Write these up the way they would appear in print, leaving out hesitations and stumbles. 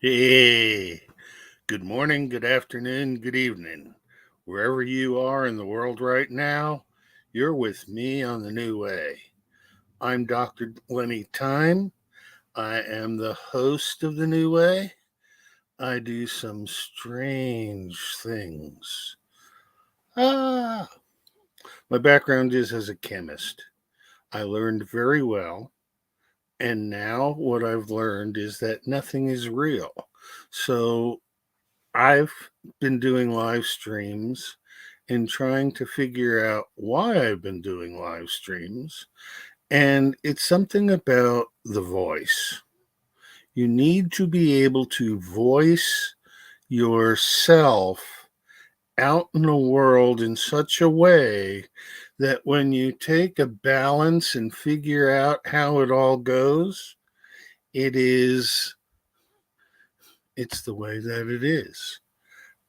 Hey, good morning, good afternoon, good evening. Wherever you are in the world right now, you're with me on the new way. I'm Dr. Lenny Time. I am the host of the new way. I do some strange things. Ah, my background is as a chemist. I learned very well, and now what I've learned is that nothing is real. So I've been doing live streams and trying to figure out why I've been doing live streams. And it's something about the voice. You need to be able to voice yourself out in the world in such a way that when you take a balance and figure out how it all goes, it is it's the way that it is.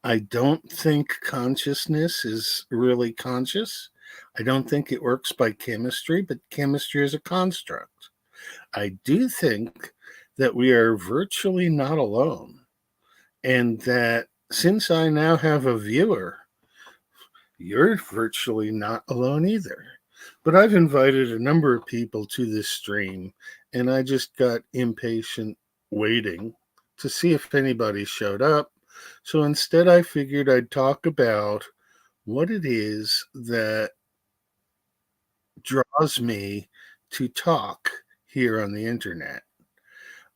I don't think consciousness is really conscious. I don't think it works by chemistry, but chemistry is a construct. I do think that we are virtually not alone, and that since I now have a viewer, you're virtually not alone either. But I've invited a number of people to this stream, and I just got impatient waiting to see if anybody showed up. So instead, I figured I'd talk about what it is that draws me to talk here on the internet.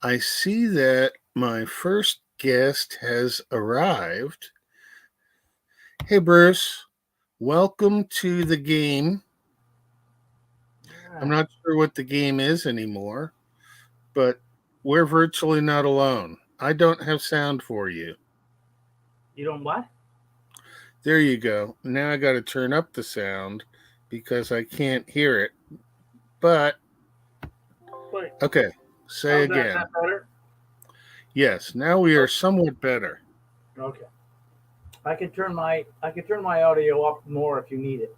I see that my first guest has arrived. Hey, Bruce, welcome to the game. I'm Yeah. not sure what the game is anymore, but we're virtually not alone. I don't have sound for you. You don't what? There you go. Now I got to turn up the sound because I can't hear it. But Wait. okay, say How's that? Is again. that better? Yes, now we are Oh, somewhat better. okay. I can turn my audio up more if you need it.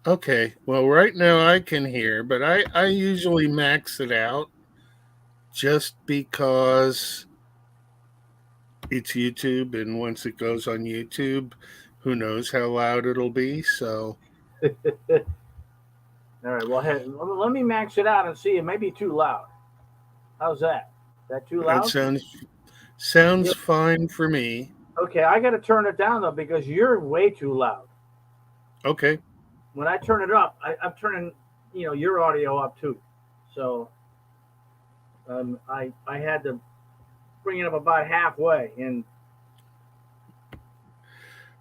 Okay, well, right now I can hear, but I usually max it out just because it's YouTube, and once it goes on YouTube, who knows how loud it'll be. So All right. Well, hey, let me max it out and see. It may be too loud. How's that? Is that too that loud? sounds Yeah. fine for me. Okay. I got to turn it down though because you're way too loud. Okay, When I turn it up, I'm turning your audio up too. So I had to bring it up about halfway, and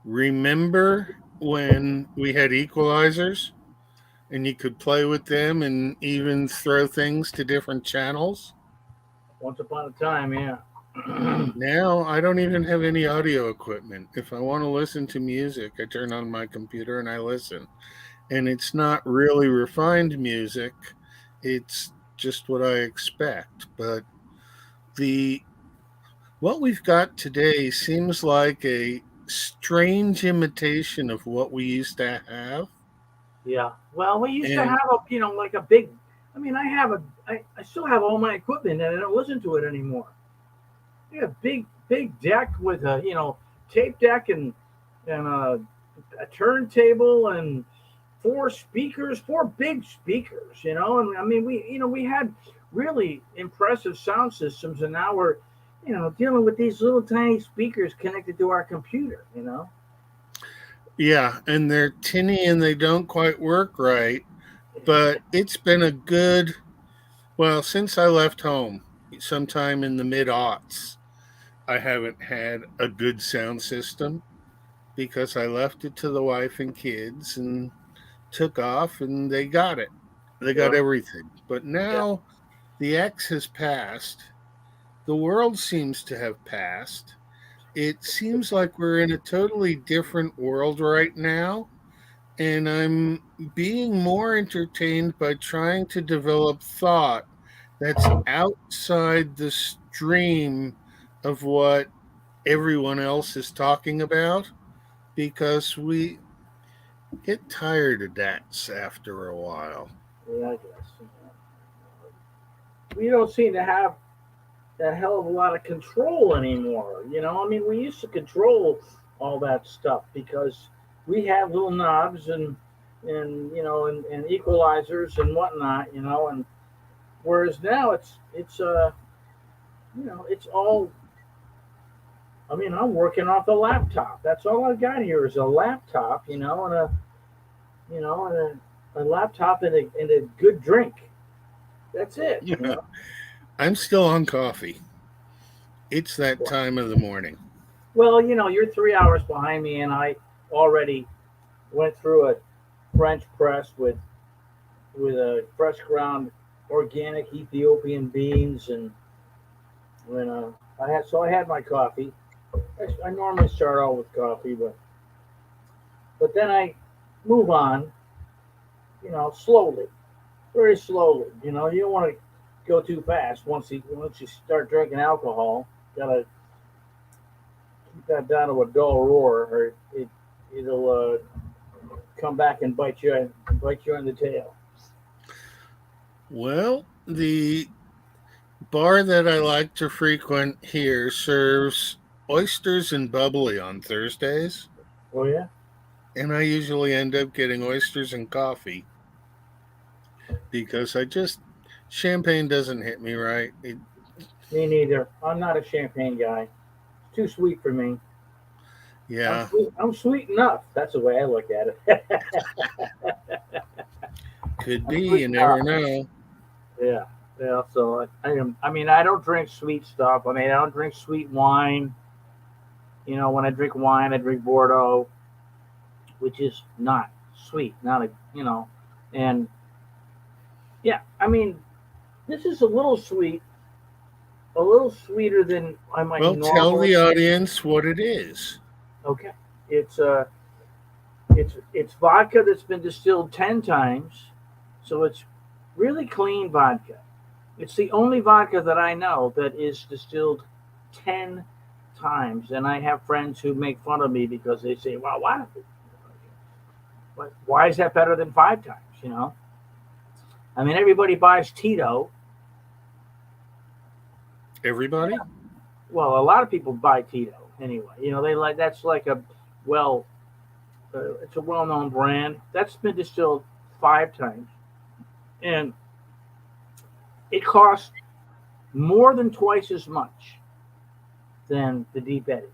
remember when we had equalizers and you could play with them and even throw things to different channels? once upon a time, yeah. Now I don't even have any audio equipment. If I want to listen to music, I turn on my computer and I listen. And it's not really refined music, it's just what I expect. But the what we've got today seems like a strange imitation of what we used to have. Yeah. Well, we used to And have like a big. I mean, I still have all my equipment, and I don't listen to it anymore. We had a big deck with a tape deck and a turntable and four big speakers. And I mean we had really impressive sound systems, and now we're dealing with these little tiny speakers connected to our computer. yeah, and they're tinny and they don't quite work right. But it's been a good, well, since I left home sometime in the mid aughts, I haven't had a good sound system because I left it to the wife and kids and took off and they got it. They got Sure. everything. But Yeah. now the X has passed. The world seems to have passed. It seems like we're in a totally different world right now. And I'm being more entertained by trying to develop thought that's outside the stream of what everyone else is talking about because we get tired of that after a while. Yeah, I guess. We don't seem to have. that hell of a lot of control anymore. I mean, we used to control all that stuff because we have little knobs and equalizers and whatnot. And whereas now it's all. I mean, I'm working off a laptop. That's all I've got here is a laptop, and a laptop and a good drink. That's it. Yeah. I'm still on coffee. It's that time of the morning. Well, you're 3 hours behind me, and I already went through a French press with a fresh ground organic Ethiopian beans, and when I had my coffee. I normally start out with coffee, but then I move on, slowly, very slowly. You don't want to go too fast once you start drinking alcohol. Gotta keep that down to a dull roar, or it'll come back and bite you in the tail. Well, the bar that I like to frequent here serves oysters and bubbly on Thursdays, Oh yeah. and I usually end up getting oysters and coffee because champagne doesn't hit me right. Me neither. I'm not a champagne guy. It's too sweet for me. I'm Yeah, sweet. I'm sweet enough. That's the way I look at it. could I'm be. sweet You enough. never know. Yeah. Yeah. So I am. I mean, I don't drink sweet stuff. I mean, I don't drink sweet wine. When I drink wine, I drink Bordeaux, which is not sweet. Not a. And yeah. I mean, this is a little sweeter than I might Well, tell normally. the audience what it is. Okay. It's vodka that's been distilled 10 times, so it's really clean vodka. It's the only vodka that I know that is distilled 10 times, and I have friends who make fun of me because they say, "Well, why is that better than 5 times?" I mean, everybody buys Tito. Everybody? Well, a lot of people buy Tito anyway. They like that's like well, it's a well-known brand that's been distilled 5 times, and it costs more than twice as much than the Deep Eddy.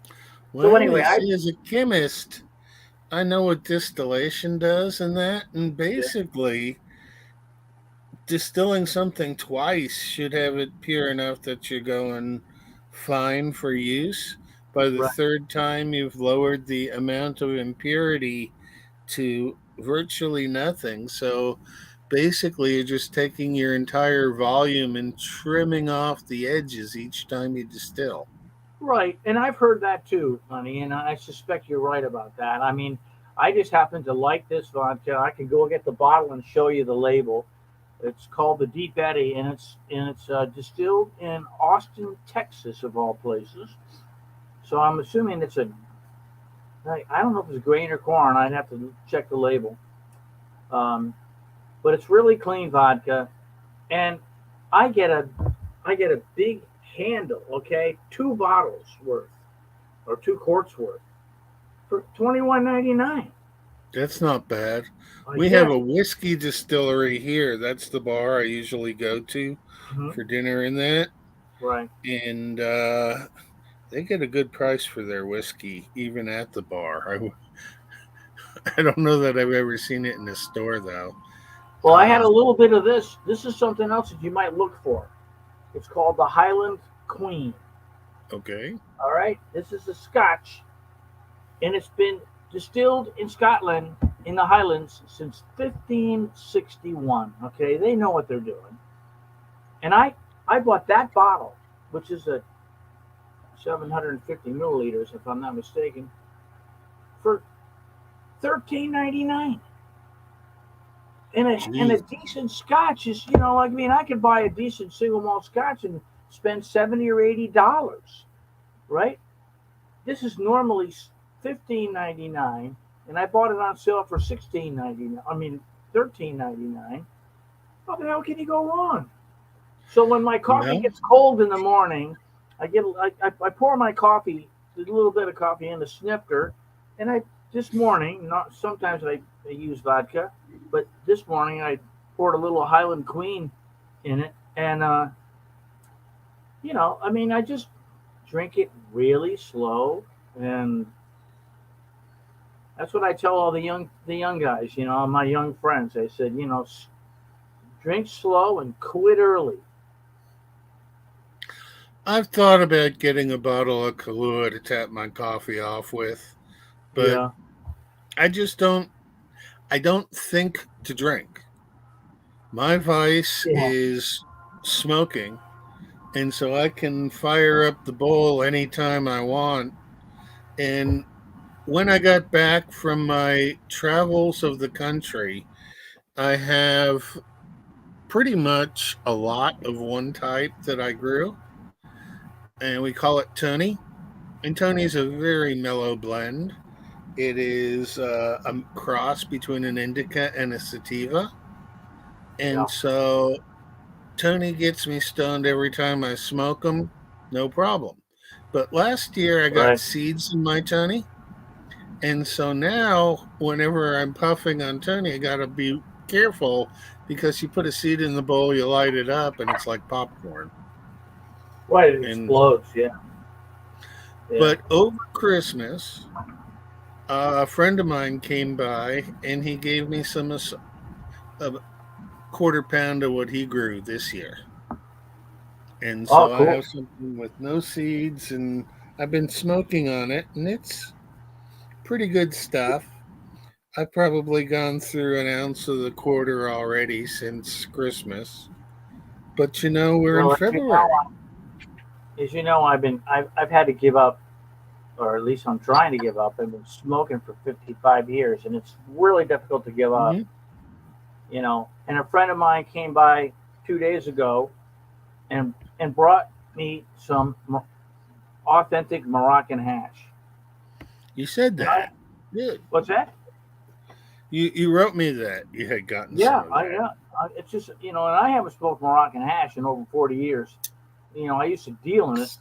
So Well, anyway, you see, as a chemist, I know what distillation does and that, and yeah, basically, distilling something twice should have it pure enough that you're going fine for use. By the right, third time, you've lowered the amount of impurity to virtually nothing. So basically, you're just taking your entire volume and trimming off the edges each time you distill. right, and I've heard that too, honey, and I suspect you're right about that. I mean, I just happen to like this vodka. I can go get the bottle and show you the label. It's called the Deep Eddy, and it's distilled in Austin, Texas, of all places. So I'm assuming it's a. I don't know if it's grain or corn. I'd have to check the label. Um, but it's really clean vodka, and I get a I get a big handle. Okay, 2 bottles worth or 2 quarts worth for $21.99. That's not bad. We have Yes. a whiskey distillery here. That's the bar I usually go to Hmm. for dinner and that. Right. And they get a good price for their whiskey, even at the bar. I don't know that I've ever seen it in a store, though. Well, I had Uh, a little bit of this. This is something else that you might look for. It's called the Highland Queen. okay. All right. This is a Scotch, and it's been distilled in Scotland in the Highlands since 1561. Okay, they know what they're doing. And I bought that bottle, which is a 750 milliliters, if I'm not mistaken, for 13.99. And a Geez. decent Scotch is, I mean, I could buy a decent single malt Scotch and spend $70 or $80, right? This is normally 15.99, and I bought it on sale for 16.99. I mean, 13.99. How the hell can you go wrong? So when my coffee No? gets cold in the morning, I pour my coffee, a little bit of coffee in a snifter, and I this morning, not sometimes I use vodka, but this morning I poured a little Highland Queen in it, and I mean, I just drink it really slow, and that's what I tell all the young guys, my young friends. I said, drink slow and quit early. I've thought about getting a bottle of Kahlua to tap my coffee off with, but Yeah, I just I don't think to drink. My vice yeah. is smoking, and so I can fire up the bowl anytime I want. And when I got back from my travels of the country, I have pretty much a lot of one type that I grew, and we call it Tony. And Tony's a very mellow blend. It is a cross between an indica and a sativa. Yeah. And so Tony gets me stoned every time I smoke them, no problem. But last year I got Right. seeds in my Tony. And so now, whenever I'm puffing on Tony, I got to be careful because you put a seed in the bowl, you light it up, and it's like popcorn. Right. It And explodes. Yeah. Yeah. but over Christmas, a friend of mine came by and he gave me a quarter pound of what he grew this year. And Oh, so I cool. have something with no seeds, and I've been smoking on it, and it's pretty good stuff. I've probably gone through an ounce of the quarter already since Christmas. But we're in Well, February. as you know, I've had to give up, or at least I'm trying to give up. I've been smoking for 55 years, and it's really difficult to give up. Hmm. And a friend of mine came by 2 days ago and brought me some authentic Moroccan hash. You said And I, that. Good. what's that? You wrote me that you had gotten some Yeah, of that. it's just and I haven't smoked Moroccan hash in over 40 years. I used to deal in it,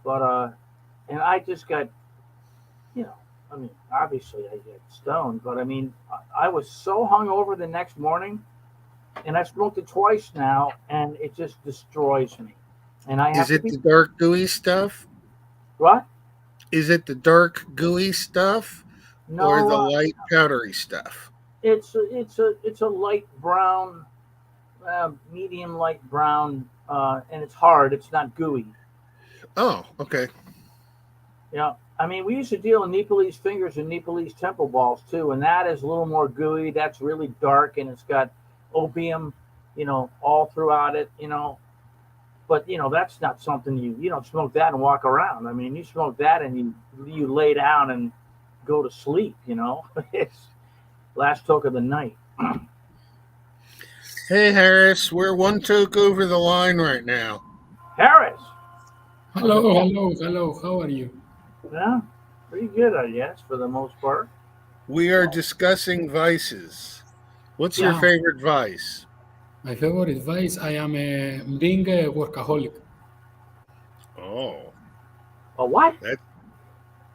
but and I just got you know, I mean, obviously I get stoned, but I mean, I was so hungover the next morning, and I smoked it twice now, and it just destroys me. And I Is have to it be the dark gooey stuff? what? Is it the dark gooey stuff or No, the light powdery stuff? it's a light brown, medium light brown, and it's hard. It's not gooey. Oh, okay. Yeah, I mean, we used to deal in Nepalese fingers and Nepalese temple balls too, and that is a little more gooey. That's really dark, and it's got opium, all throughout it. But that's not something you don't smoke that and walk around. I mean, you smoke that and you lay down and go to sleep. It's last toke of the night. Hey, Harris, we're one toke over the line right now. Harris, how's Hello, it going? hello, hello. How are you? Yeah, pretty good, I guess, for the most part. We are discussing vices. What's your Yeah. favorite vice? My favorite vice, I am being a workaholic. Oh, A what? that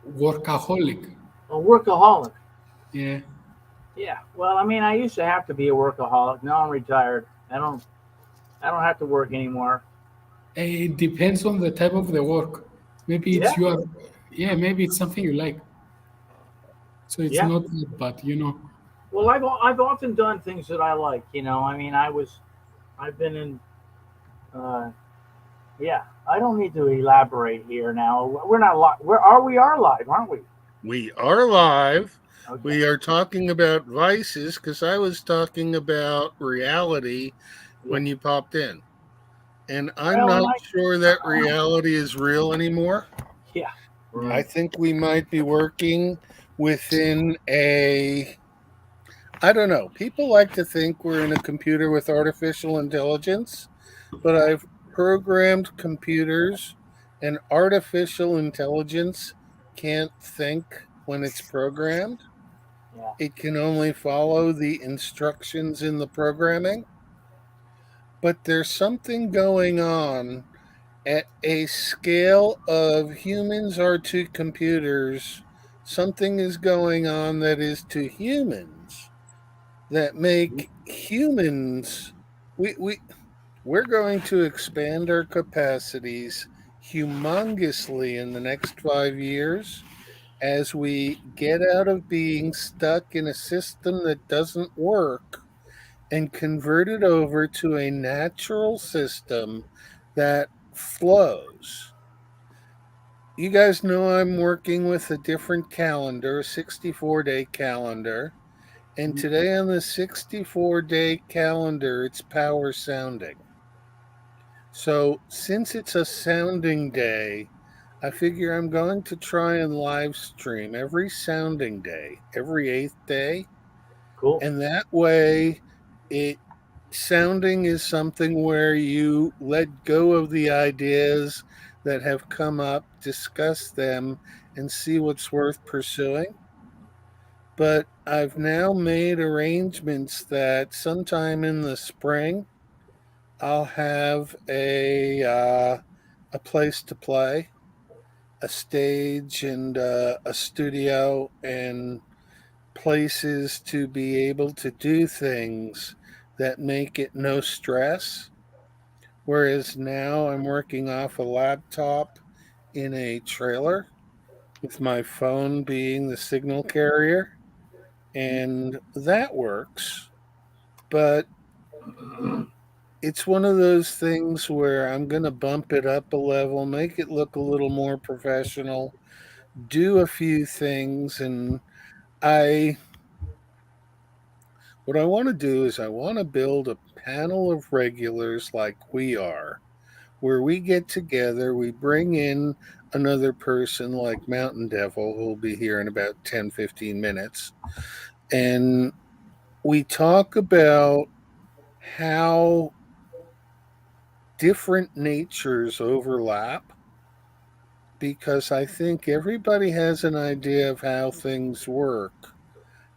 Workaholic. A workaholic. Yeah. Yeah. Well, I mean, I used to have to be a workaholic. Now I'm retired. I don't have to work anymore. It depends on the type of the work. Maybe Yeah. it's your, yeah, maybe it's something you like. So it's Yeah. not that bad. Well, I've often done things that I like. I mean, I've been in. Uh, yeah. I don't need to elaborate here now. We're not live. We are live, aren't we? we are live. Okay. We are talking about vices because I was talking about reality when you popped in. And I'm Well, and not sure that reality is real anymore. yeah. I Right. think we might be working within I don't know. People like to think we're in a computer with artificial intelligence, but I've programmed computers, and artificial intelligence can't think when it's programmed. Yeah. It can only follow the instructions in the programming. but there's something going on at a scale of humans are to computers. Something is going on that is to humans that make humans we're going to expand our capacities humongously in the next 5 years as we get out of being stuck in a system that doesn't work and convert it over to a natural system that flows. You guys know I'm working with a different calendar, a 64-day calendar. And today on the 64-day calendar, it's power sounding. So, since it's a sounding day, I figure I'm going to try and live stream every sounding day, every eighth day. Cool. And that way, it sounding is something where you let go of the ideas that have come up, discuss them, and see what's worth pursuing. But I've now made arrangements that sometime in the spring I'll have a place to play, a stage, and a studio, and places to be able to do things that make it no stress. Whereas now I'm working off a laptop in a trailer with my phone being the signal carrier, and that works. But it's one of those things where I'm going to bump it up a level, make it look a little more professional, do a few things, and I what I want to do is I want to build a panel of regulars like we are, where we get together, we bring in another person like Mountain Devil, who'll be here in about 10, 15 minutes, and we talk about how different natures overlap, because I think everybody has an idea of how things work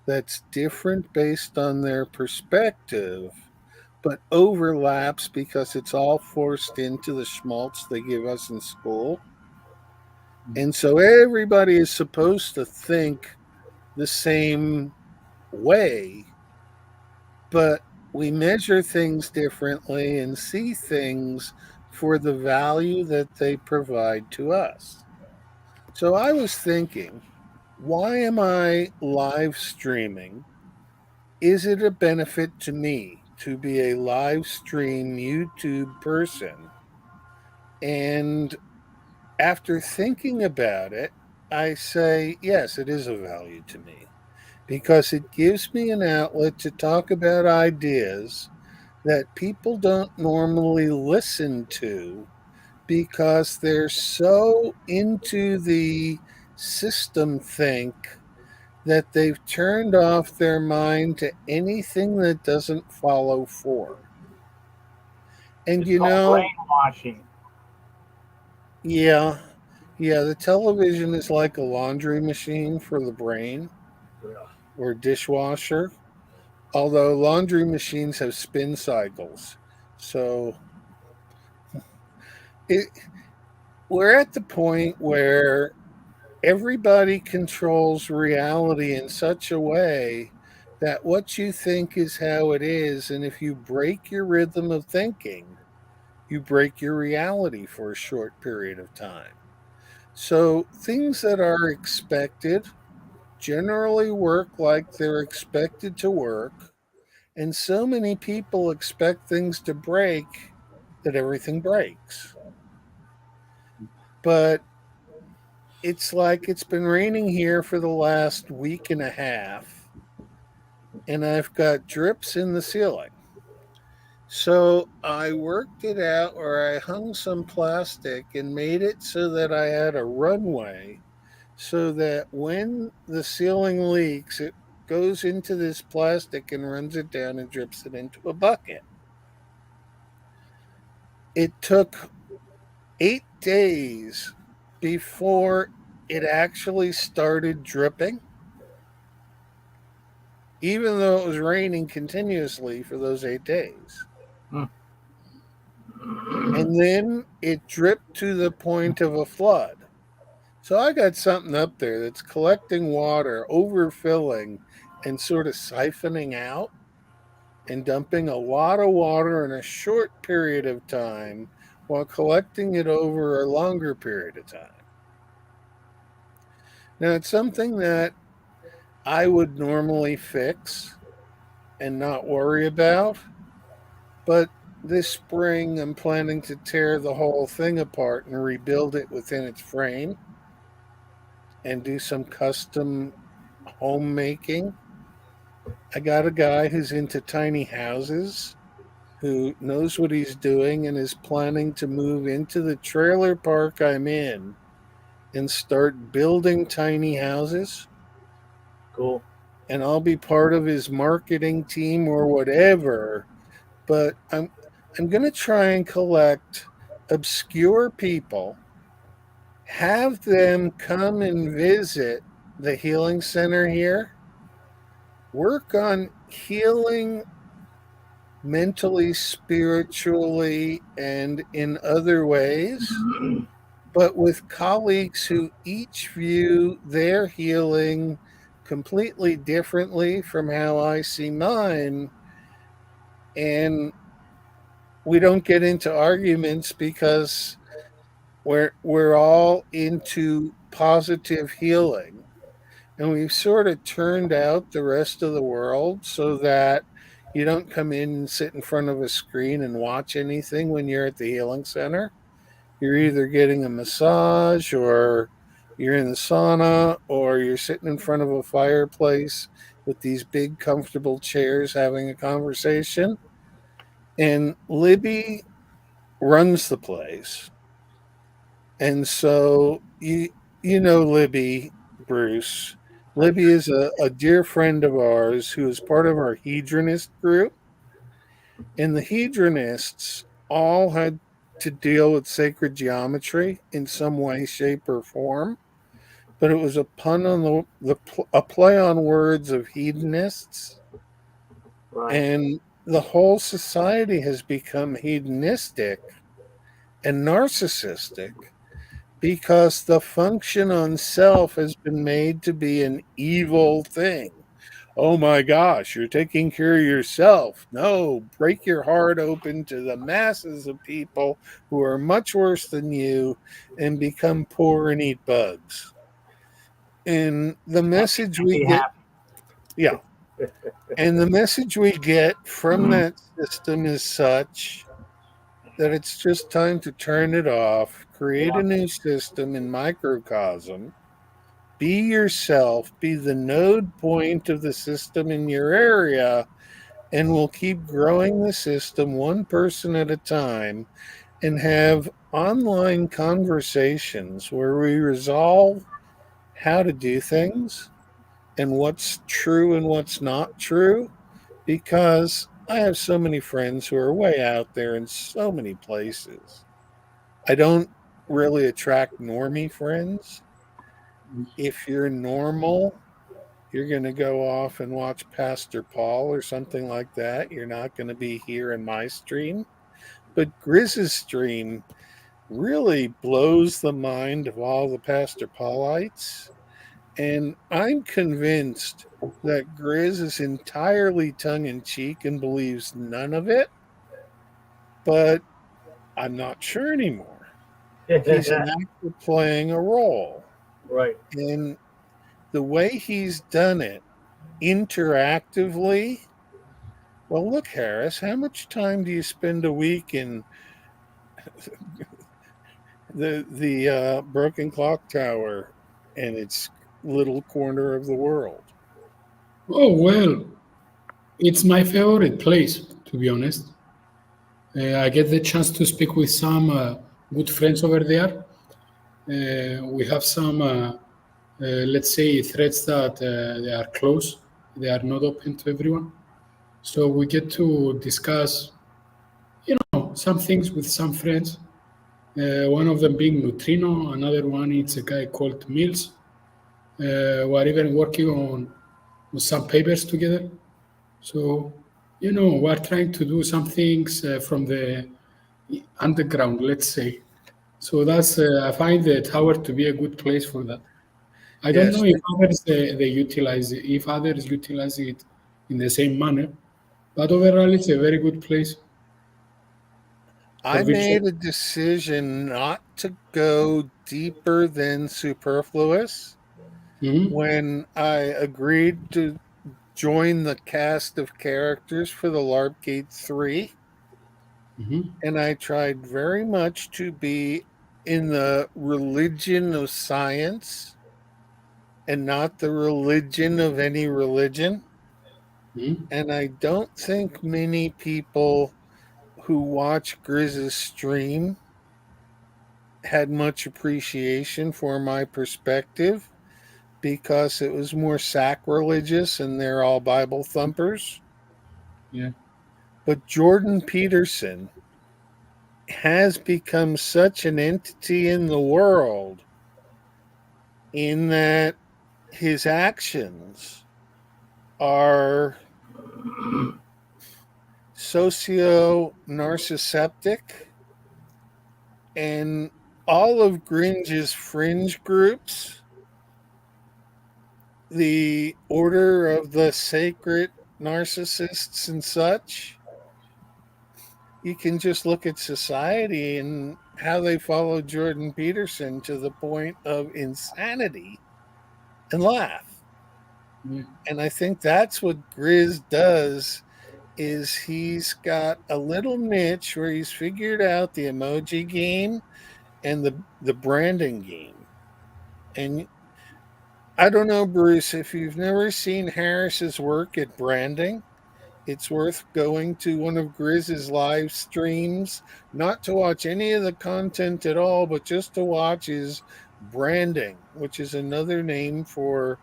that's different based on their perspective, but overlaps because it's all forced into the schmaltz they give us in school. And so everybody is supposed to think the same way, but we measure things differently and see things for the value that they provide to us. So I was thinking, why am I live streaming? Is it a benefit to me to be a live stream YouTube person? And after thinking about it, I say, yes, it is of value to me because it gives me an outlet to talk about ideas that people don't normally listen to because they're so into the system think that they've turned off their mind to anything that doesn't follow form. And It's called brainwashing. yeah, the television is like a laundry machine for the brain Yeah. or dishwasher, although laundry machines have spin cycles. So it, we're at the point where everybody controls reality in such a way that what you think is how it is. And if you break your rhythm of thinking, you break your reality for a short period of time. So things that are expected generally work like they're expected to work. And so many people expect things to break that everything breaks. But it's like it's been raining here for the last week and a half, and I've got drips in the ceiling. So I worked it out where I hung some plastic and made it so that I had a runway so that when the ceiling leaks, it goes into this plastic and runs it down and drips it into a bucket. It took 8 days before it actually started dripping, even though it was raining continuously for those 8 days. Hmm. and then it dripped to the point of a flood. So I got something up there that's collecting water, overfilling, and sort of siphoning out and dumping a lot of water in a short period of time while collecting it over a longer period of time. Now, it's something that I would normally fix and not worry about, but this spring I'm planning to tear the whole thing apart and rebuild it within its frame and do some custom homemaking. I got a guy who's into tiny houses who knows what he's doing and is planning to move into the trailer park I'm in and start building tiny houses. Cool. And I'll be part of his marketing team or whatever. But I'm going to try and collect obscure people, have them come and visit the healing center here, work on healing mentally, spiritually, and in other ways, but with colleagues who each view their healing completely differently from how I see mine. And we don't get into arguments because we're all into positive healing. And we've sort of turned out the rest of the world so that you don't come in and sit in front of a screen and watch anything when you're at the healing center. You're either getting a massage or you're in the sauna or you're sitting in front of a fireplace with these big comfortable chairs having a conversation. And Libby runs the place. And so you know Libby, Bruce. I Libby is a dear friend of ours who is part of our hedonist group. And the hedonists all had to deal with sacred geometry in some way, shape, or form. But it was a pun on a play on words of hedonists. right. And the whole society has become hedonistic and narcissistic because the function on self has been made to be an evil thing. Oh my gosh, you're taking care of yourself. No, break your heart open to the masses of people who are much worse than you and become poor and eat bugs. And the message we Be get, happy. yeah, and the message we get from that system is such that it's just time to turn it off, create Yeah. a new system in microcosm, be yourself, be the node point of the system in your area, and we'll keep growing the system one person at a time and have online conversations where we resolve how to do things and what's true and what's not true. Because I have so many friends who are way out there in so many places. I don't really attract normie friends. If you're normal, you're going to go off and watch Pastor Paul or something like that. You're not going to be here in my stream. But Grizz's stream really blows the mind of all the Pastor Paulites. And I'm convinced that Grizz is entirely tongue in cheek and believes none of it, but I'm not sure anymore. He's an actor playing a role. Right. And the way he's done it interactively, well, look, Harris, how much time do you spend a week in the Broken Clock Tower and its little corner of the world? Oh, well, it's my favorite place, to be honest. I get the chance to speak with some good friends over there. We have some, let's say, threads that they are closed, they are not open to everyone. So we get to discuss, some things with some friends. One of them being Neutrino, another one is a guy called Mills. We're even working on some papers together. So, we're trying to do some things from the underground, let's say. So that's I find the tower to be a good place for that. I don't Yes, know if others they utilize it, if others utilize it in the same manner, but overall it's a very good place for I virtual. made a decision not to go deeper than superfluous Mhm, when I agreed to join the cast of characters for the LARP Gate 3. mhm, And I tried very much to be in the religion of science and not the religion of any religion. mhm. And I don't think many people who watch Grizz's stream had much appreciation for my perspective because it was more sacrilegious and they're all Bible thumpers. Yeah, But Jordan Peterson has become such an entity in the world in that his actions are socio narcissistic, and all of Gringe's fringe groups, the Order of the Sacred Narcissists and such, you can just look at society and how they follow Jordan Peterson to the point of insanity and laugh. yeah, And I think that's what Grizz does is he's got a little niche where he's figured out the emoji game and the branding game. And I don't know, Bruce, if you've never seen Harris's work at branding, it's worth going to one of Grizz's live streams, not to watch any of the content at all, but just to watch his branding, which is another name for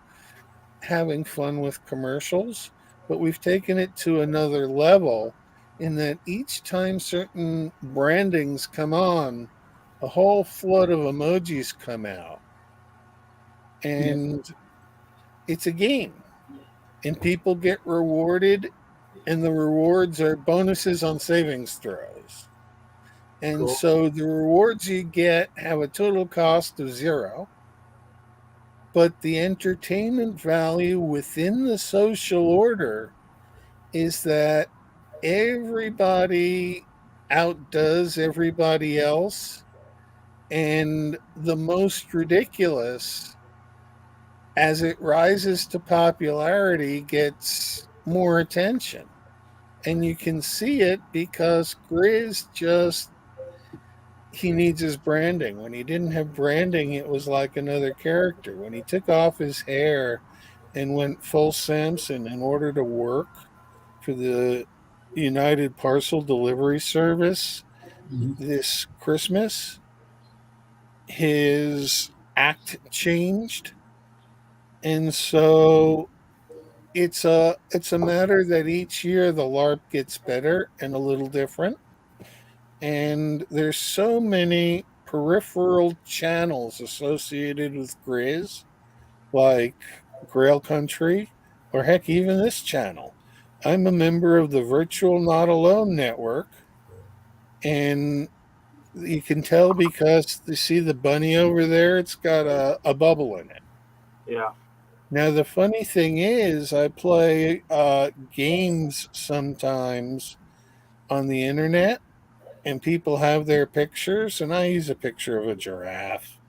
having fun with commercials. But we've taken it to another level in that each time certain brandings come on, a whole flood of emojis come out. yeah, And it's a game. And people get rewarded, and the rewards are bonuses on savings throws. And Cool. so the rewards you get have a total cost of zero, but the entertainment value within the social order is that everybody outdoes everybody else, and the most ridiculous, as it rises to popularity, gets more attention. And you can see it because Grizz just he needs his branding. When he didn't have branding, it was like another character. When he took off his hair and went full Samson in order to work for the United Parcel Delivery Service mhm, this Christmas, his act changed. And so it's a matter that each year the LARP gets better and a little different. And there's so many peripheral channels associated with Grizz, like Grail Country, or heck, even this channel. I'm a member of the Virtual Not Alone network, and you can tell because you see the bunny over there, it's got a bubble in it. Yeah. Now, the funny thing is, I play games sometimes on the internet, and people have their pictures, and I use a picture of a giraffe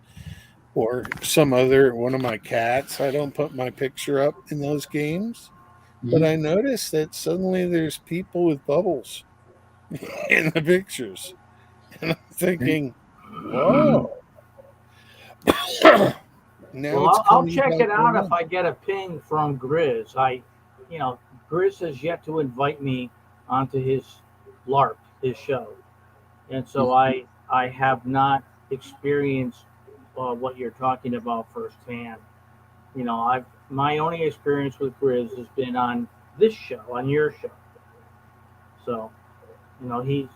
or some other one of my cats. I don't put my picture up in those games, but mhm. I noticed that suddenly there's people with bubbles in the pictures, and I'm Okay. thinking, whoa, now Well, it's I'll coming check back it out if around. I get a ping from Grizz. Grizz has yet to invite me onto his LARP, his show, and so Mhm. I have not experienced what you're talking about firsthand. I've my only experience with Grizz has been on this show, on your show. So, you know, he's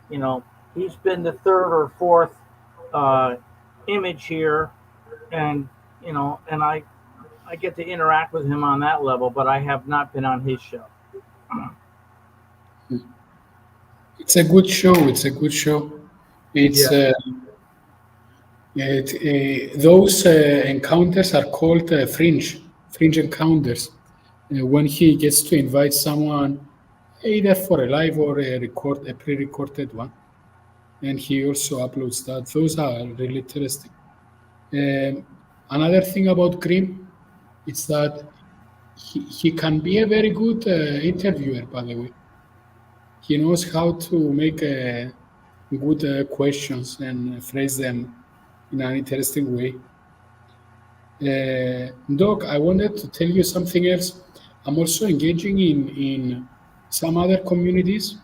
you know he's been the third or fourth uh, image here, and I get to interact with him on that level, but I have not been on his show. It's a good show. It's a good show. It's Yeah. those encounters are called fringe encounters. When he gets to invite someone, either for a live or a pre-recorded one, and he also uploads that. Those are really interesting. Um, Another thing about Grimm is that he can be a very good interviewer. By the way, he knows how to make good questions and phrase them in an interesting way. Doc, I wanted to tell you something else. I'm also engaging in some other communities.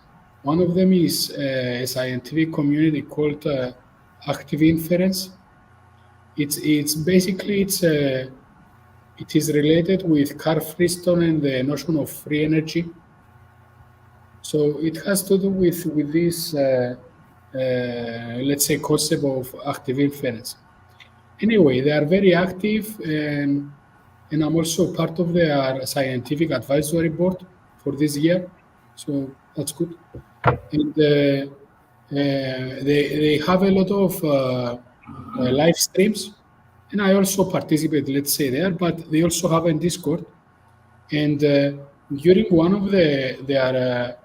One of them is a scientific community called active inference. It's basically it is related with Carl Friston and the notion of free energy. So it has to do with this let's say concept of active inference. Anyway, they are very active, and I'm also part of their scientific advisory board for this year. So that's good. And they have a lot of live streams, and I also participate, let's say, there, but they also have a Discord. And during one of their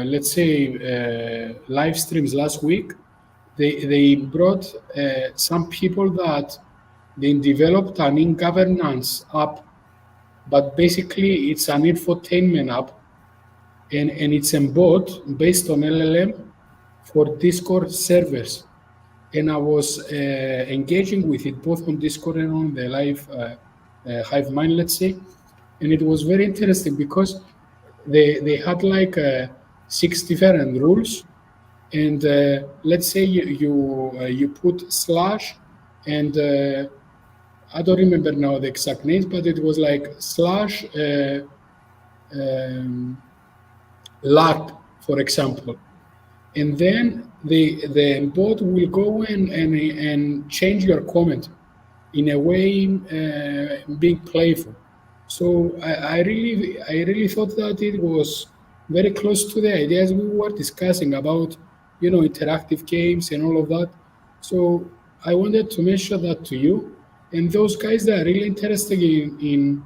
let's say live streams last week, they brought some people that they developed an in-governance app, but basically it's an infotainment app, and it's a bot based on LLM for Discord servers. And I was engaging with it both on Discord and on the live Hive Mind, let's say. And it was very interesting because they had like 6 different rules. And let's say you put slash, and I don't remember now the exact names, but it was like slash um, LARP, for example. And then the bot will go and change your comment in a way being playful. So I really thought that it was very close to the ideas we were discussing about, interactive games and all of that. So I wanted to mention that to you, and those guys that are really interested in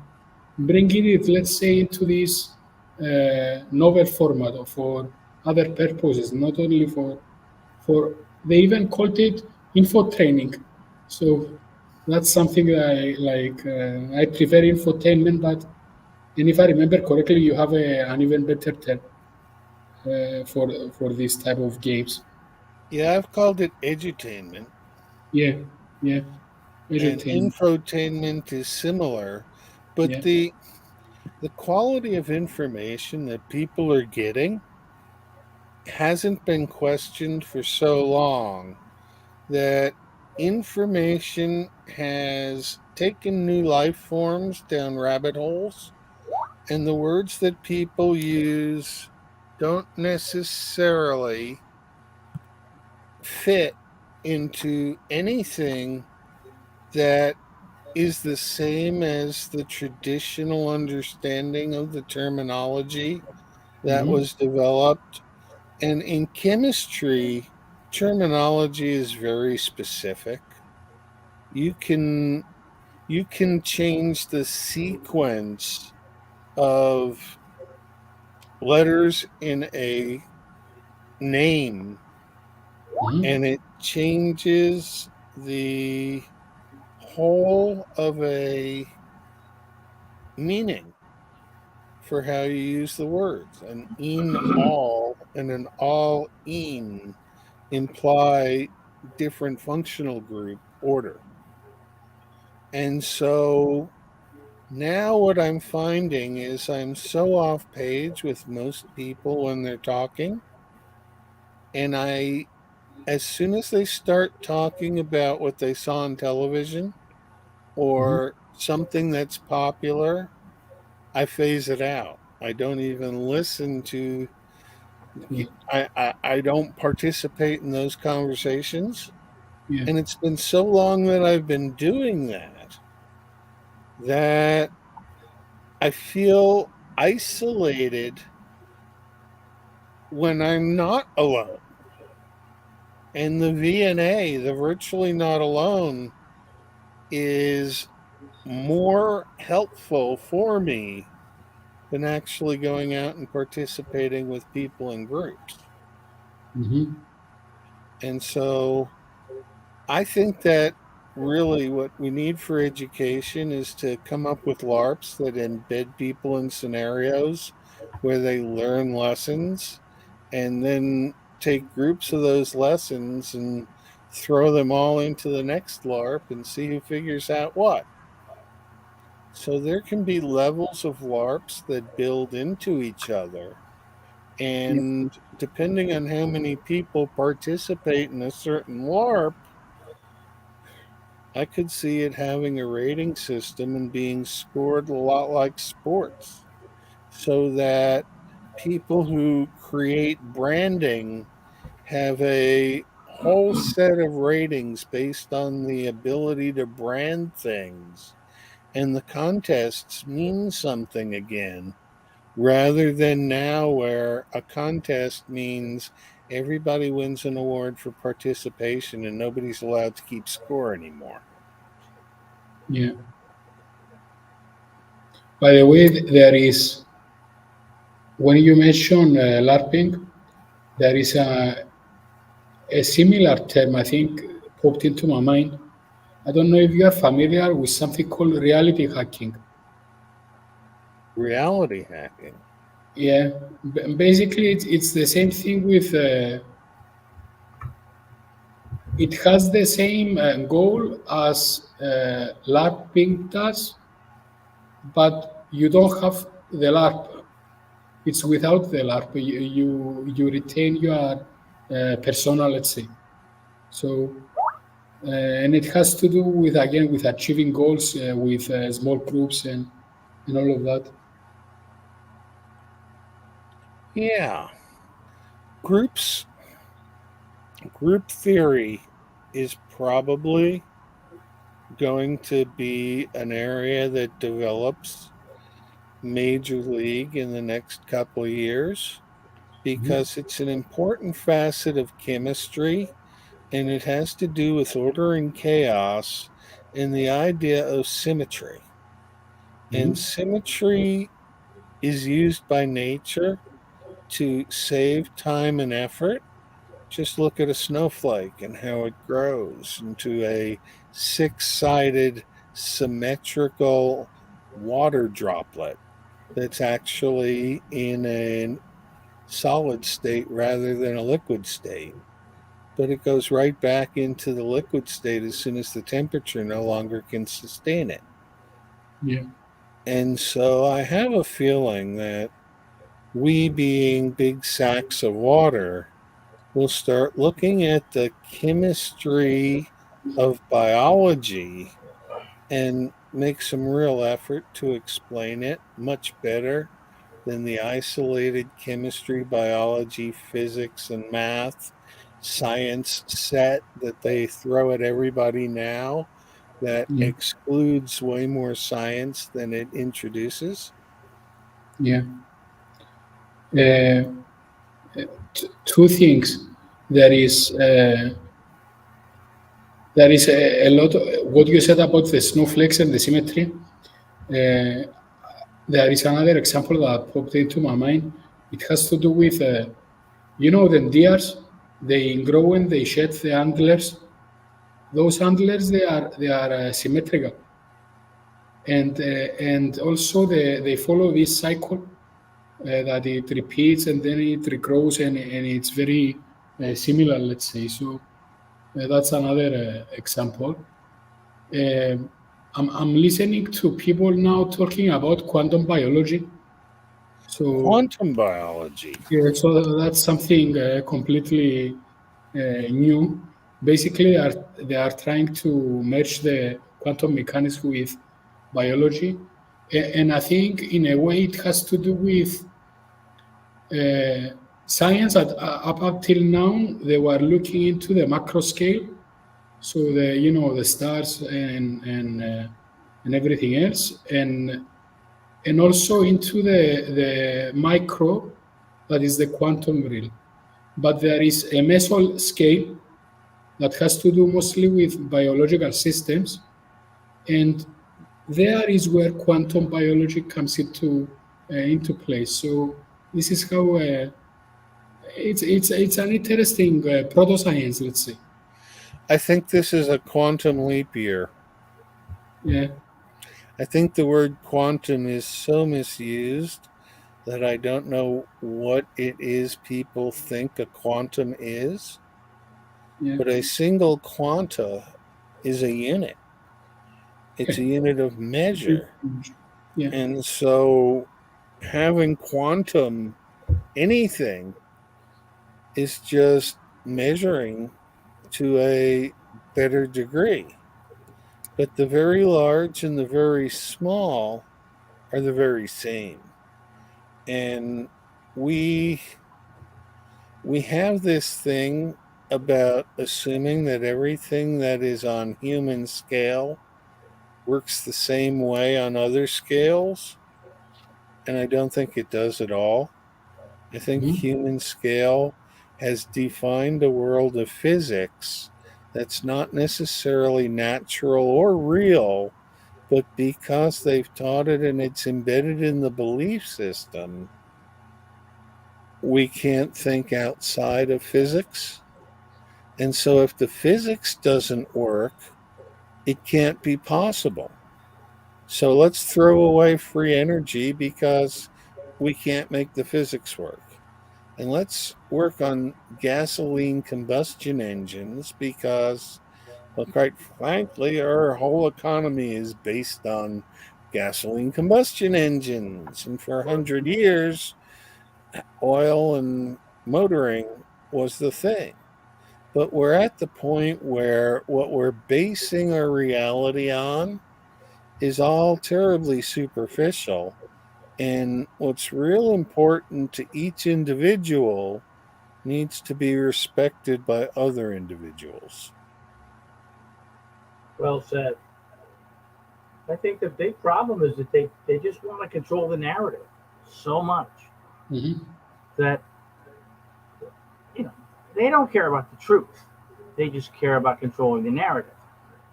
bringing it, let's say, into this novel format or for other purposes, not only for they even called it info training. So that's something that I like. I prefer infotainment, but and if I remember correctly, you have an even better term for this type of games. Yeah, I've called it edutainment, Yeah, yeah, and entertainment. infotainment is similar, but Yeah. the quality of information that people are getting hasn't been questioned for so long that information has taken new life forms down rabbit holes, and the words that people use don't necessarily fit into anything that is the same as the traditional understanding of the terminology that Hmm. was developed. And in chemistry, terminology is very specific. You can you can change the sequence of letters in a name, Hmm. and it changes the whole of a meaning for how you use the words. An in all and an all in imply different functional group order. And so now what I'm finding is I'm so off page with most people when they're talking. And as soon as they start talking about what they saw on television Hmm. or something that's popular, I phase it out. I don't even listen to, Yeah. I don't participate in those conversations. Yeah. And it's been so long that I've been doing that I feel isolated when I'm not alone. And the VNA, the virtually not alone, is more helpful for me than actually going out and participating with people in groups. Mm-hmm. And so I think that really what we need for education is to come up with LARPs that embed people in scenarios where they learn lessons and then take groups of those lessons and throw them all into the next LARP and see who figures out what. So there can be levels of LARPs that build into each other. Yeah. And depending on how many people participate in a certain LARP, I could see it having a rating system and being scored a lot like sports, so that people who create branding have a whole set of ratings based on the ability to brand things. And the contests mean something again, rather than now where a contest means everybody wins an award for participation and nobody's allowed to keep score anymore. Yeah. By the way, there is, when you mention LARPing, there is a similar term, I think, popped into my mind. I don't know if you are familiar with something called reality hacking. Reality hacking. Yeah, basically, it's the same thing with, it has the same goal as LARPing does, but you don't have the LARP. It's without the LARP. You retain your persona, let's say. So, and it has to do with, again, with achieving goals with small groups and all of that. Yeah. Groups, group theory is probably going to be an area that develops major league in the next couple of years because it's an important facet of chemistry and it has to do with order and chaos and the idea of symmetry. And Mhm. symmetry is used by nature to save time and effort. Just look at a snowflake and how it grows into a six-sided symmetrical water droplet that's actually in a solid state rather than a liquid state. But it goes right back into the liquid state as soon as the temperature no longer can sustain it. Yeah. And so I have a feeling that we, being big sacks of water, will start looking at the chemistry of biology and make some real effort to explain it much better than the isolated chemistry, biology, physics, and math science set that they throw at everybody now that Yeah. excludes way more science than it introduces. Yeah. Uh, Two things. There is a lot of what you said about the snowflakes and the symmetry. Uh, there is another example that popped into my mind. It has to do with the deers. They grow and they shed the antlers. Those antlers they are symmetrical, and also they follow this cycle that it repeats and then it regrows and it's very similar, let's say. So that's another example. Um, I'm listening to people now talking about quantum biology. So, Quantum biology. yeah, so that's something completely new. Basically, they are trying to merge the quantum mechanics with biology, and I think in a way it has to do with science. Up until now, they were looking into the macro scale, so the stars and everything else, and also into the micro, that is the quantum realm. But there is a mesol scale that has to do mostly with biological systems, and there is where quantum biology comes into play. So this is how it's an interesting proto science, let's say. I think this is a quantum leap year. Yeah. I think the word quantum is so misused that I don't know what it is people think a quantum is. Yeah. But a single quanta is a unit. It's a unit of measure. Yeah. And so having quantum anything is just measuring to a better degree. But the very large and the very small are the very same. And we we have this thing about assuming that everything that is on human scale works the same way on other scales, and I don't think it does at all. I think Mhm. human scale has defined a world of physics that's not necessarily natural or real, but because they've taught it and it's embedded in the belief system, we can't think outside of physics. And so if the physics doesn't work, it can't be possible. So let's throw away free energy because we can't make the physics work. And let's work on gasoline combustion engines because, well, quite frankly, our whole economy is based on gasoline combustion engines. And for 100 years, oil and motoring was the thing. But we're at the point where what we're basing our reality on is all terribly superficial. And what's real important to each individual needs to be respected by other individuals. Well said. I think the big problem is that they just want to control the narrative so much Mhm. that you know they don't care about the truth. They just care about controlling the narrative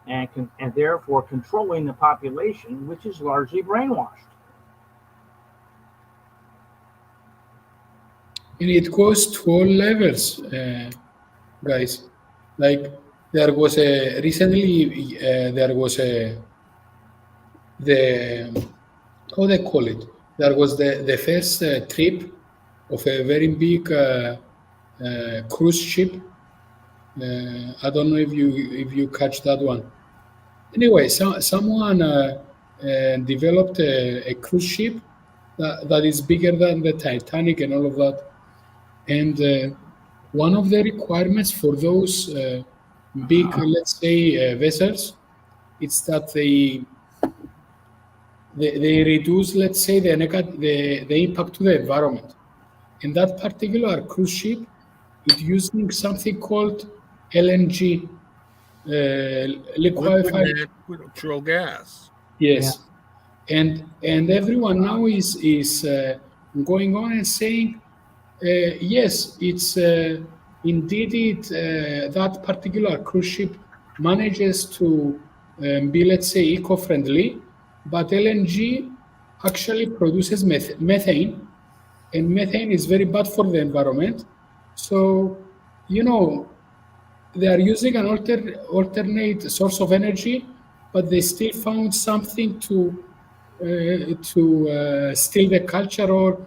and therefore controlling the population, which is largely brainwashed. And it goes to all levels, guys. Like there was a recently there was a the how they call it. There was the first trip of a very big cruise ship. I don't know if you catch that one. Anyway, someone developed a cruise ship that is bigger than the Titanic and all of that. And one of the requirements for those big, let's say, vessels, it's that they reduce, let's say, the impact to the environment. In that particular cruise ship, it's using something called LNG, Liquid liquefied. natural gas. Yeah. Yes, and everyone now is going on and saying, yes, it's indeed that particular cruise ship manages to be, let's say, eco-friendly, but LNG actually produces methane, and methane is very bad for the environment. So, you know, they are using an alternate source of energy, but they still found something to steal the culture or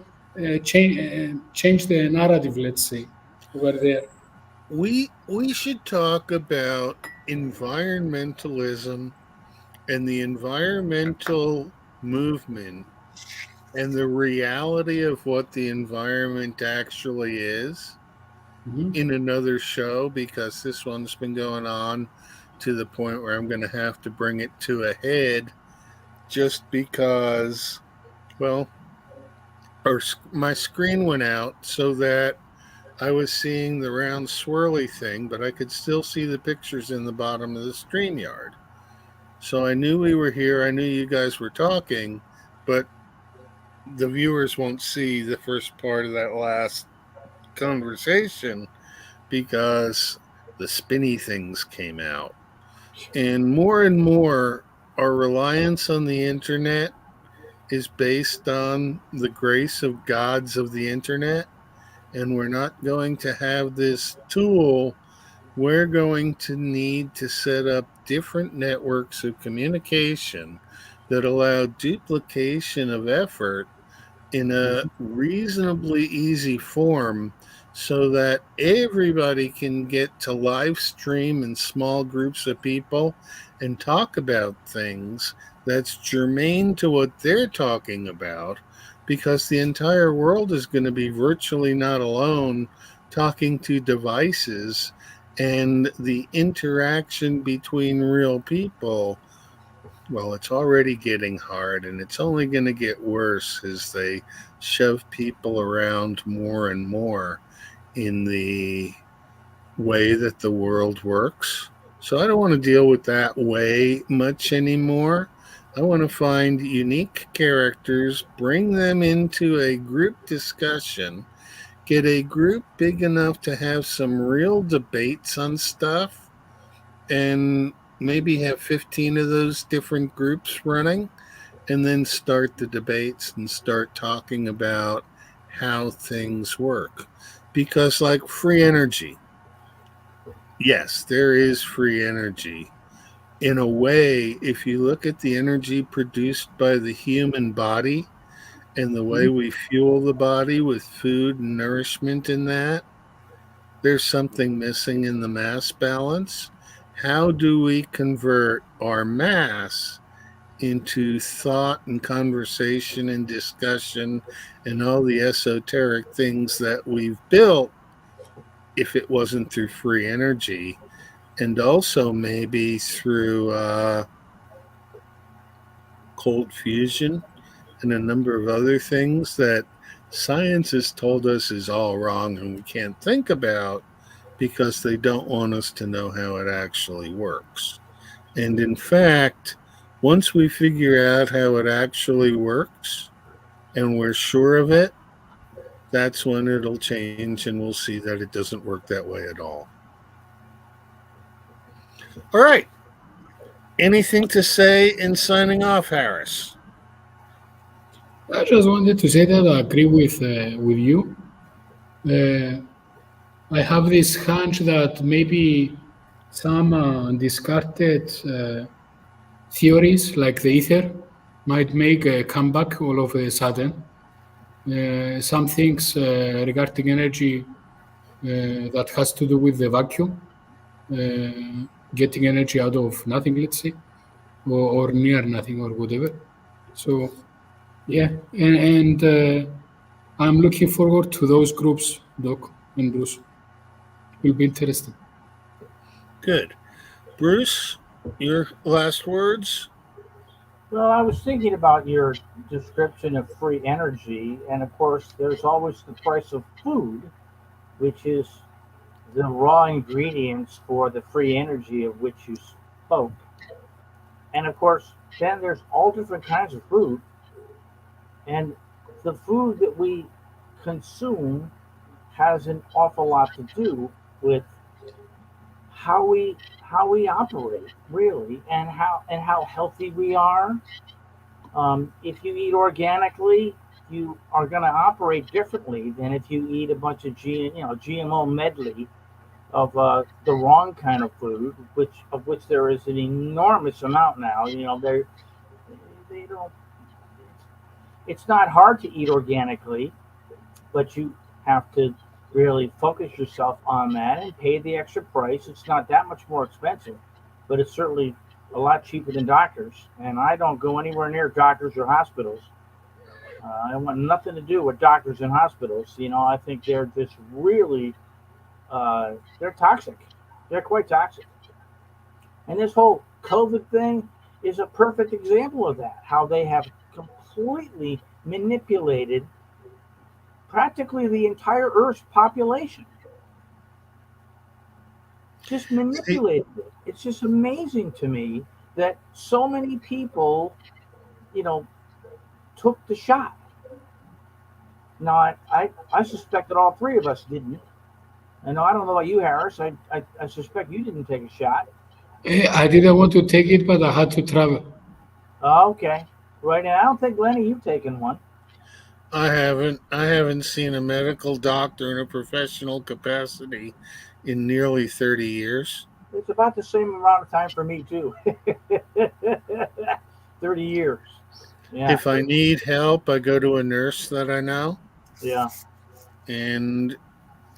change the narrative. Let's say over there. We should talk about environmentalism and the environmental movement and the reality of what the environment actually is Mhm. in another show because this one's been going on to the point where I'm going to have to bring it to a head just because, well, my screen went out so that I was seeing the round swirly thing, but I could still see the pictures in the bottom of the StreamYard. So I knew we were here. I knew you guys were talking, but the viewers won't see the first part of that last conversation because the spinny things came out. And more, our reliance on the internet is based on the grace of gods of the internet. And we're not going to have this tool. We're going to need to set up different networks of communication that allow duplication of effort in a reasonably easy form so that everybody can get to live stream in small groups of people and talk about things that's germane to what they're talking about, because the entire world is going to be virtually not alone talking to devices, and the interaction between real people, well, it's already getting hard, and it's only going to get worse as they shove people around more and more in the way that the world works. So I don't want to deal with that way much anymore. I want to find unique characters, bring them into a group discussion, get a group big enough to have some real debates on stuff, and maybe have 15 of those different groups running, and then start the debates and start talking about how things work. Because, like free energy, yes, there is free energy. In a way, if you look at the energy produced by the human body and the way we fuel the body with food and nourishment in that, there's something missing in the mass balance. How do we convert our mass into thought and conversation and discussion and all the esoteric things that we've built if it wasn't through free energy, and also maybe through cold fusion and a number of other things that science has told us is all wrong and we can't think about because they don't want us to know how it actually works. And in fact, once we figure out how it actually works and we're sure of it, that's when it'll change and we'll see that it doesn't work that way at all. All right. Anything to say in signing off, Harris? I just wanted to say that I agree with you. I have this hunch that maybe some discarded theories like the ether might make a comeback all of a sudden. Some things regarding energy that has to do with the vacuum, getting energy out of nothing, let's say, or near nothing or whatever. So, yeah, and I'm looking forward to those groups, Doc and Bruce. Will be interesting. Good. Bruce, your last words? Well, I was thinking about your description of free energy, and of course, there's always the price of food, which is the raw ingredients for the free energy of which you spoke. And of course, then there's all different kinds of food, and the food that we consume has an awful lot to do with how we operate really, and how healthy we are. If you eat organically, you are going to operate differently than if you eat a bunch of GMO medley of the wrong kind of food, which there is an enormous amount now. They don't. It's not hard to eat organically, but you have to really focus yourself on that and pay the extra price. It's not that much more expensive, but it's certainly a lot cheaper than doctors. And I don't go anywhere near doctors or hospitals. I want nothing to do with doctors and hospitals. I think they're just really, they're toxic. They're quite toxic. And this whole COVID thing is a perfect example of that, how they have completely manipulated practically the entire Earth's population. Just manipulated it. It's just amazing to me that so many people, took the shot. Now, I suspect that all three of us didn't. And I don't know about you, Harris. I suspect you didn't take a shot. I didn't want to take it, but I had to travel. Oh, okay. Right now, I don't think, Lenny, you've taken one. I haven't. I haven't seen a medical doctor in a professional capacity in nearly 30 years. It's about the same amount of time for me, too. 30 years. Yeah, If I need help, I go to a nurse that I know. yeah. And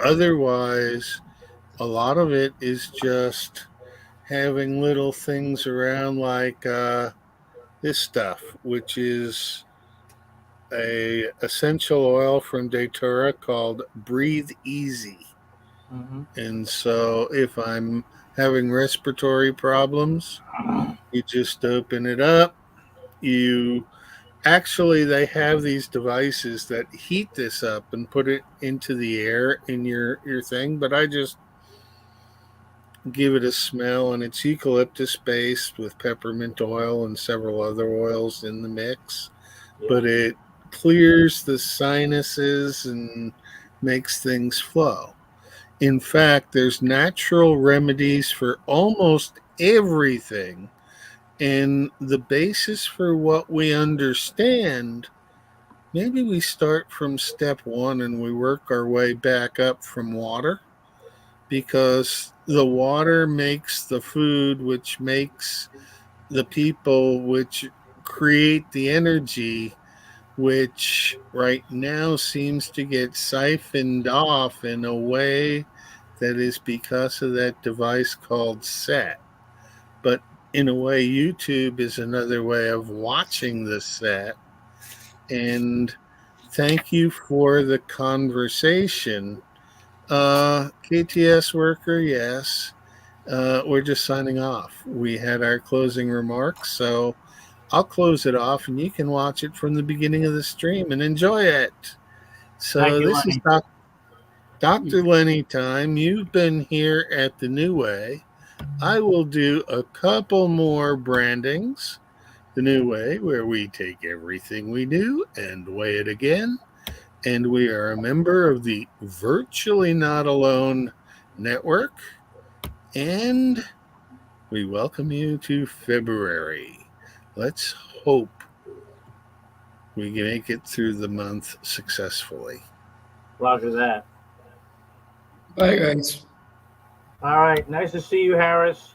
otherwise, a lot of it is just having little things around like this stuff, which is a essential oil from Datura called Breathe Easy. Hmm. And so if I'm having respiratory problems, you just open it up. You actually, they have these devices that heat this up and put it into the air in your thing, but I just give it a smell, and it's eucalyptus based with peppermint oil and several other oils in the mix, Yeah. but it clears the sinuses and makes things flow. In fact, there's natural remedies for almost everything. And the basis for what we understand, maybe we start from step one and we work our way back up from water, because the water makes the food, which makes the people, which create the energy, which right now seems to get siphoned off in a way that is because of that device called set. But in a way, YouTube is another way of watching the set. And thank you for the conversation. KTS worker, yes. We're just signing off. We had our closing remarks, so I'll close it off and you can watch it from the beginning of the stream and enjoy it. Thank So you, this is Lenny. Dr. Lenny time. You've been here at the New Way. I will do a couple more brandings the New Way, where we take everything we do and weigh it again. And we are a member of the Virtually Not Alone network. And we welcome you to February. Let's hope we can make it through the month successfully. Roger that. Bye, guys. All right. Nice to see you, Harris.